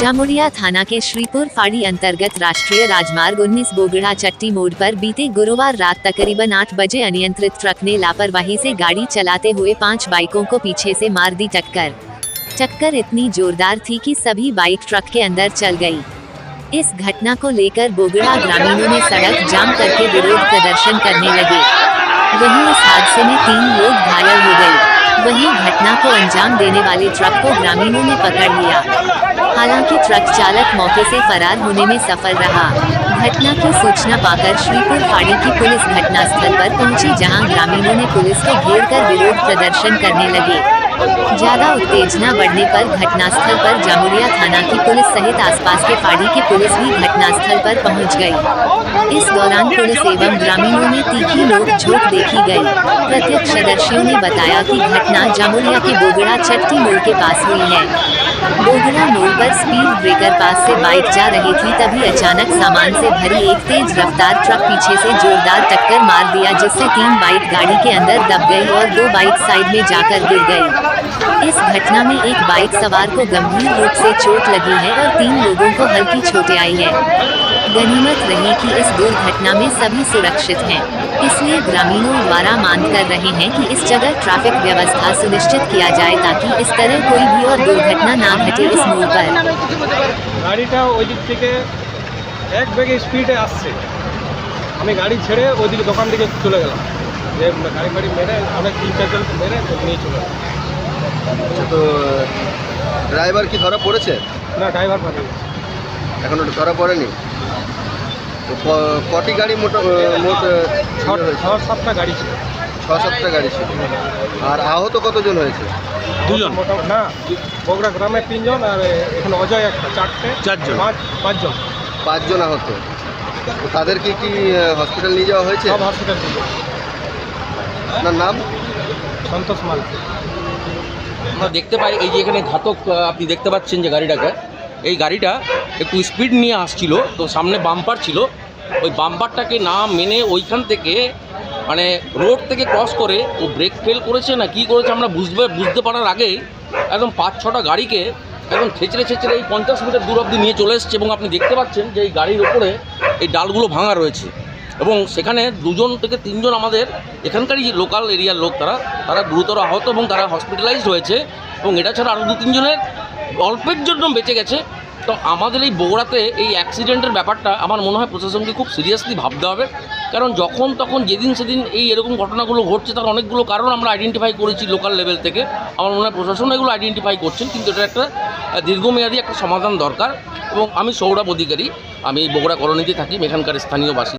जामुड़िया थाना के श्रीपुर फाड़ी अंतर्गत राष्ट्रीय राजमार्ग 19 बोगड़ा चट्टी मोड़ पर बीते गुरुवार रात तकरीबन 8 बजे अनियंत्रित ट्रक ने लापरवाही से गाड़ी चलाते हुए 5 बाइकों को पीछे से मार दी टक्कर इतनी जोरदार थी कि सभी बाइक ट्रक के अंदर चल गई। इस घटना को लेकर बोगड़ा ग्रामीणों ने सड़क जाम करके विरोध प्रदर्शन करने लगे। वहीं इस हादसे में 3 लोग घायल हो गए। वहीं घटना को अंजाम देने वाले ट्रक को ग्रामीणों ने पकड़ लिया। हालांकि ट्रक चालक मौके से फरार होने में सफल रहा। घटना की सूचना पाकर श्रीपुर फाड़ी की पुलिस घटनास्थल पर पहुंची, जहां ग्रामीणों ने पुलिस को घेरकर विरोध प्रदर्शन करने लगे। ज्यादा उत्तेजना बढ़ने पर घटनास्थल पर जामुड़िया थाना की पुलिस सहित आसपास के फाड़ी की पुलिस भी घटनास्थल पर पहुंच गई। इस दौरान पुलिस एवं ग्रामीणों में तीखी नोक-झोंक देखी गई। प्रत्यक्षदर्शियों ने बताया कि घटना जामुड़िया के बोगड़ा चट्टी मोड़ के पास हुई है। बोगड़ा मोड़ पर स्पीड ब्रेकर पास से बाइक जा रही थी, तभी अचानक सामान से भरी एक तेज रफ्तार ट्रक पीछे से जोरदार टक्कर मार दिया, जिससे 3 बाइक गाड़ी के अंदर दब गई और 2 बाइक साइड में जाकर गिर गई। इस घटना में एक बाइक सवार को गंभीर रूप से चोट लगी है और 3 लोगों को हल्की चोटें आई है। गनीमत रही कि इस दुर्घटना में सभी सुरक्षित हैं, इसलिए ग्रामीणों द्वारा मांग कर रहे हैं कि इस जगह ट्रैफिक व्यवस्था सुनिश्चित किया जाए ताकि इस तरह कोई भी और दुर्घटना ना घटे इस मोड़ पर। গাড়িটা ওই দিক থেকে এক বেগে স্পিডে আসছে, আমি গাড়ি ছেড়ে ওইদিকে দোকান দিকে চলে গেলাম, যে গাড়ি মেরে অনেক 3-4 জন মেরে নিয়ে চলে গেলাম। আচ্ছা, তো ড্রাইভার কি ধরা পড়েছে? না, ড্রাইভার পালিয়ে গেছে। এখনো ধরা পড়েনি। তো কটি গাড়ি মোট 6-7টা গাড়ি ছিল। 6-7টা গাড়ি ছিল। আর আহত কতজন হয়েছে? 2 জন। না, বগুড়া গ্রামে 3 জন আর এখানে অজয় একটা, 4 জন। 5 জন। 5 জন আহত। তো তাদেরকে কি হসপিটাল নিয়ে যাওয়া হয়েছে? সব হসপিটাল নিয়ে যাওয়া। আপনার নাম? সন্তোষ মাল। আমরা দেখতে পাই এই যে এখানে ঘাতক, আপনি দেখতে পাচ্ছেন যে গাড়িটাকে, এই গাড়িটা একটু স্পিড নিয়ে আসছিল, তো সামনে বাম্পার ছিল, ওই বাম্পারটাকে না মেনে ওইখান থেকে মানে রোড থেকে ক্রস করে ও ব্রেক ফেল করেছে না কি করেছে আমরা বুঝতে পারার আগেই একদম 5-6টা গাড়িকে একদম ছেঁচড়ে এই 50 মিটার দূর অবধি নিয়ে চলে এসছে। এবং আপনি দেখতে পাচ্ছেন যে এই গাড়ির ওপরে এই ডালগুলো ভাঙা রয়েছে এবং সেখানে 2 থেকে 3 জন আমাদের এখানকারই লোকাল এরিয়ার লোক, তারা গুরুতর আহত এবং তারা হসপিটালাইজড হয়েছে। এবং এটা ছাড়া আরও 2-3 জনের অল্পের জন্য বেঁচে গেছে। তো আমাদের এই বগুড়াতে এই অ্যাক্সিডেন্টের ব্যাপারটা আমার মনে হয় প্রশাসনকে খুব সিরিয়াসলি ভাবতে হবে, কারণ যখন তখন যেদিন সেদিন এই এরকম ঘটনাগুলো ঘটছে তার অনেকগুলো কারণ আমরা আইডেন্টিফাই করেছি লোকাল লেভেল থেকে। আমার মনে হয় প্রশাসন এগুলো আইডেন্টিফাই করছেন, কিন্তু এটা একটা দীর্ঘমেয়াদী একটা সমাধান দরকার। এবং আমি সৌরভ অধিকারী, আমি বগুড়া কলোনিতে থাকি, এখানকার স্থানীয় বাসিন্দা।